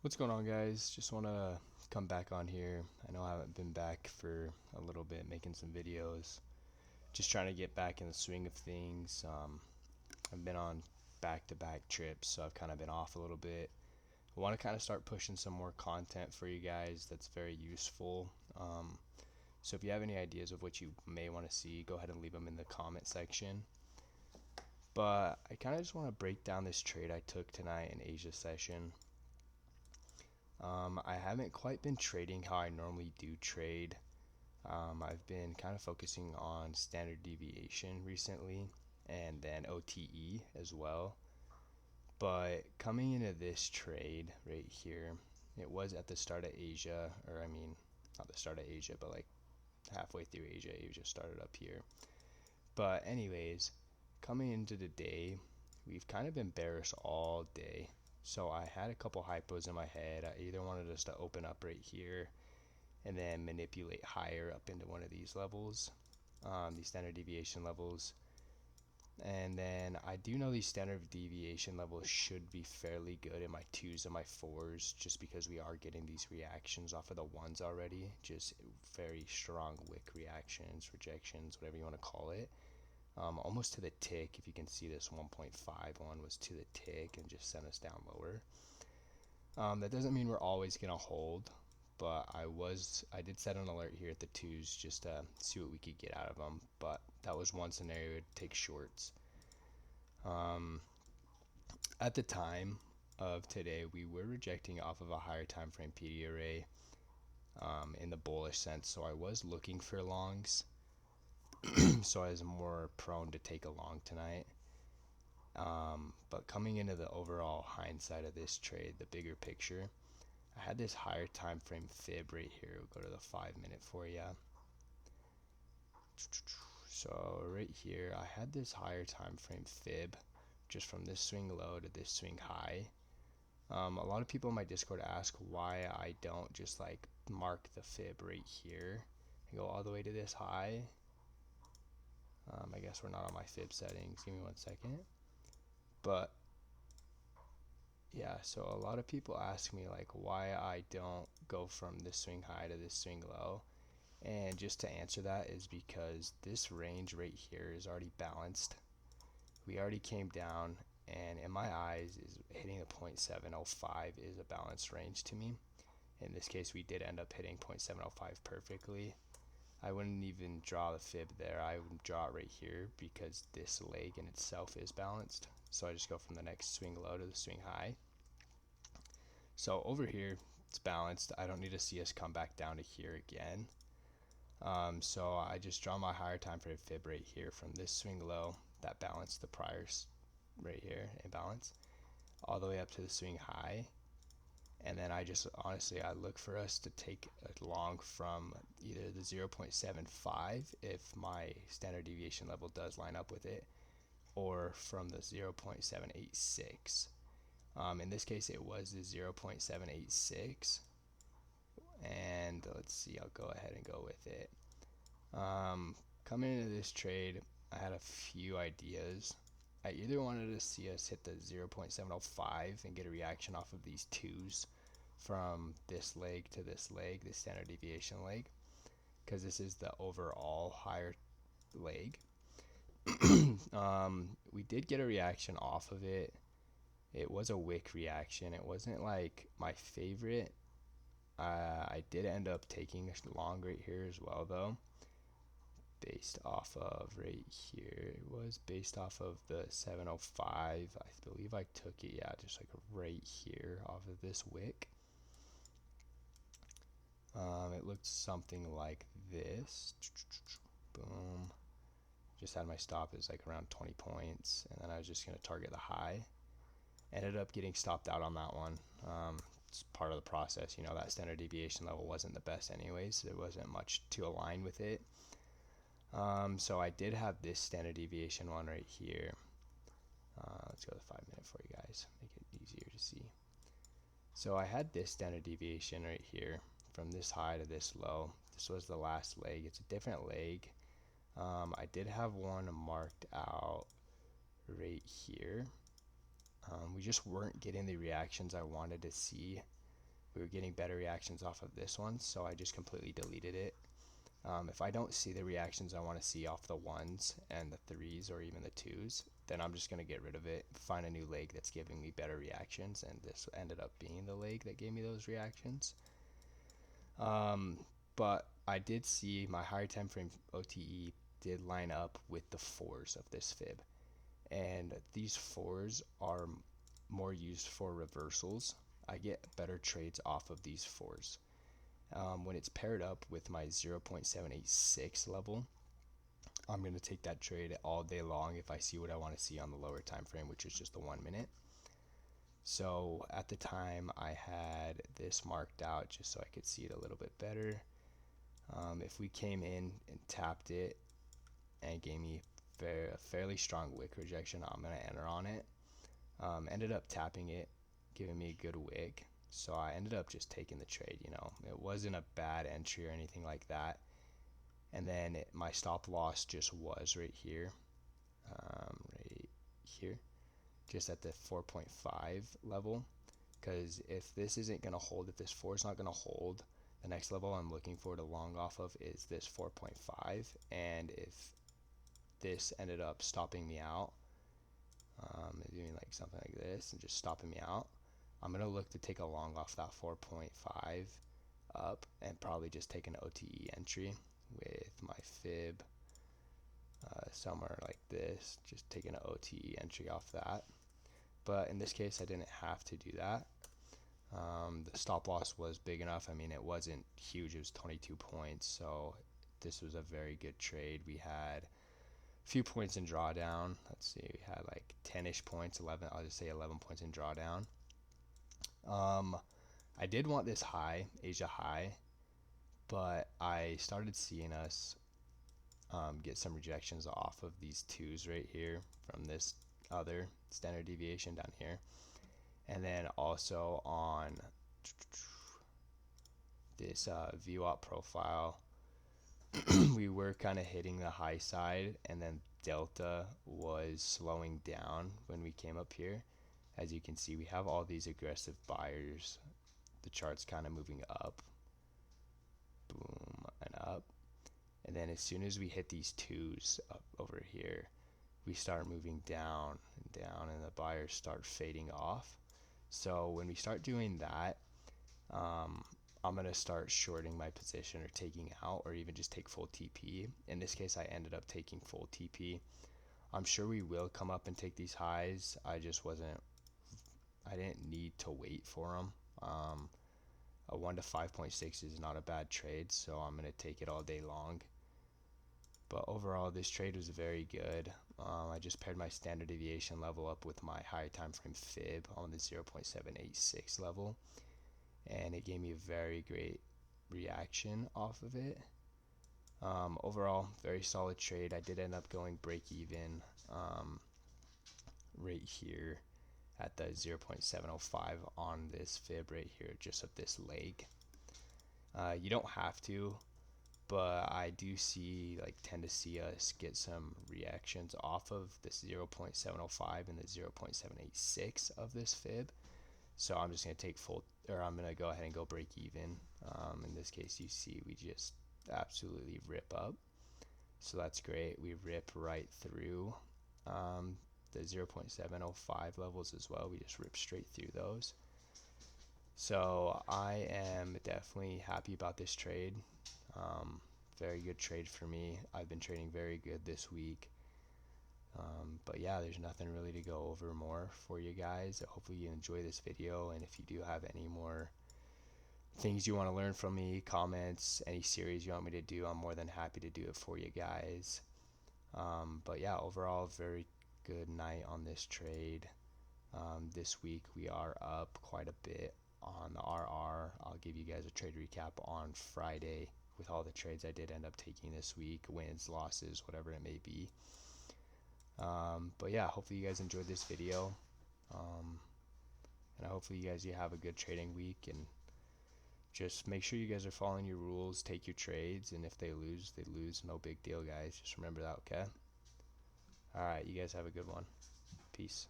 What's going on, guys? Just want to come back on here. I know I haven't been back for a little bit making some videos. Just trying to get back in the swing of things. I've been on back-to-back trips, so I've kind of been off a little bit. I want to kind of start pushing some more content for you guys that's very useful. So if you have any ideas of what you may want to see, go ahead and leave them in the comment section. But I kind of just want to break down this trade I took tonight in Asia session. I haven't quite been trading how I normally do trade. I've been kind of focusing on standard deviation recently and then OTE as well. But coming into this trade right here, it was at the start of Asia, or I mean, not the start of Asia, but like halfway through Asia. Asia started up here. But, anyways, coming into the day, we've kind of been bearish all day. So I had a couple hypos in my head. I either wanted us to open up right here and then manipulate higher up into one of these levels, these standard deviation levels. And then I do know these standard deviation levels should be fairly good in my 2s and my 4s, just because we are getting these reactions off of the 1s already. Just very strong wick reactions, rejections, whatever you want to call it. Almost to the tick. If you can see, this 1.51 was to the tick and just sent us down lower. That doesn't mean we're always gonna hold, but I did set an alert here at the 2s just to see what we could get out of them. But that was one scenario to take shorts. At the time of today, we were rejecting off of a higher time frame PD array in the bullish sense, so I was looking for longs. So I was more prone to take a long tonight. But coming into the overall hindsight of this trade, the bigger picture, I had this higher time frame fib right here. We'll go to the 5-minute for you. So right here, I had this higher time frame fib just from this swing low to this swing high. A lot of people in my Discord ask why I don't just like mark the fib right here and go all the way to this high. I guess we're not on my fib settings. Give me 1 second. But yeah, so a lot of people ask me like why I don't go from this swing high to this swing low. And just to answer that is because this range right here is already balanced. We already came down, and in my eyes, is hitting the 0.705 is a balanced range to me. In this case, we did end up hitting 0.705 perfectly. I wouldn't even draw the fib there. I would draw it right here because this leg in itself is balanced. So I just go from the next swing low to the swing high. So over here, it's balanced. I don't need to see us come back down to here again. So I just draw my higher time frame fib right here from this swing low that balanced the priors right here, imbalance, all the way up to the swing high. And then I just honestly, I look for us to take a long from either the 0.75 if my standard deviation level does line up with it, or from the 0.786. In this case, it was the 0.786. And let's see, I'll go ahead and go with it. Coming into this trade, I had a few ideas. I either wanted to see us hit the 0.705 and get a reaction off of these 2s from this leg to this leg, this standard deviation leg, because this is the overall higher leg. We did get a reaction off of it. It was a wick reaction. It wasn't like my favorite. I did end up taking a long right here as well, though, based off of right here. It was based off of the 705. I believe I took it, yeah, just like right here off of this wick. It looked something like this. Boom. Just had my stop as like around 20 points, and then I was just going to target the high. Ended up getting stopped out on that one. It's part of the process, you know, that standard deviation level wasn't the best anyways, so there wasn't much to align with it. So I did have this standard deviation one right here. Let's go to the 5-minute for you guys, make it easier to see. So I had this standard deviation right here from this high to this low. This was the last leg. It's a different leg. I did have one marked out right here. We just weren't getting the reactions I wanted to see. we were getting better reactions off of this one, so I just completely deleted it. If I don't see the reactions I want to see off the 1s and the 3s or even the 2s, then I'm just going to get rid of it, find a new leg that's giving me better reactions, and this ended up being the leg that gave me those reactions. But I did see my higher time frame OTE did line up with the 4s of this fib, and these 4s are more used for reversals. I get better trades off of these 4s. When it's paired up with my 0.786 level, I'm going to take that trade all day long if I see what I want to see on the lower time frame, which is just the 1 minute. So at the time I had this marked out just so I could see it a little bit better. If we came in and tapped it and gave me a fairly strong wick rejection, I'm going to enter on it. Ended up tapping it, giving me a good wick. So I ended up just taking the trade, you know. It wasn't a bad entry or anything like that. And then my stop loss just was right here. Right here. Just at the 4.5 level. Because if this isn't going to hold, if this 4 is not going to hold, the next level I'm looking for to long off of is this 4.5. And if this ended up stopping me out, doing like something like this and just stopping me out, I'm going to look to take a long off that 4.5 up and probably just take an OTE entry with my fib somewhere like this, just taking an OTE entry off that. But in this case I didn't have to do that. The stop loss was big enough. I mean, it wasn't huge, it was 22 points, so this was a very good trade. We had a few points in drawdown. Let's see, we had like 10-ish points, 11, I'll just say 11 points in drawdown. I did want this high, Asia high, but I started seeing us get some rejections off of these 2s right here from this other standard deviation down here. And then also on this VWAP profile, we were kind of hitting the high side, and then delta was slowing down when we came up here. As you can see, we have all these aggressive buyers. The chart's kind of moving up, boom, and up. And then as soon as we hit these 2s up over here, we start moving down and down, and the buyers start fading off. So when we start doing that, I'm going to start shorting my position or taking out, or even just take full TP. In this case, I ended up taking full TP. I'm sure we will come up and take these highs. I didn't need to wait for them. A 1 to 5.6 is not a bad trade, so I'm going to take it all day long. But overall, this trade was very good. I just paired my standard deviation level up with my higher time frame fib on the 0.786 level, and it gave me a very great reaction off of it. Overall, very solid trade. I did end up going break even right here at the 0.705 on this fib right here, just of this leg. You don't have to, but I do tend to see us get some reactions off of this 0.705 and the 0.786 of this fib. So I'm just going to I'm going to go ahead and go break even. In this case, you see we just absolutely rip up. So that's great. We rip right through the 0.705 levels as well. We just rip straight through those. So I am definitely happy about this trade. Very good trade for me. I've been trading very good this week. But yeah, there's nothing really to go over more for you guys. Hopefully you enjoy this video, and if you do have any more things you want to learn from me, comments, any series you want me to do, I'm more than happy to do it for you guys. But yeah, overall, very good night on this trade. This week we are up quite a bit on the RR. I'll give you guys a trade recap on Friday with all the trades I did end up taking this week, wins, losses, whatever it may be. But yeah, hopefully you guys enjoyed this video, and hopefully you have a good trading week, and just make sure you guys are following your rules, take your trades, and if they lose, they lose. No big deal, guys. Just remember that, okay? Alright, you guys have a good one. Peace.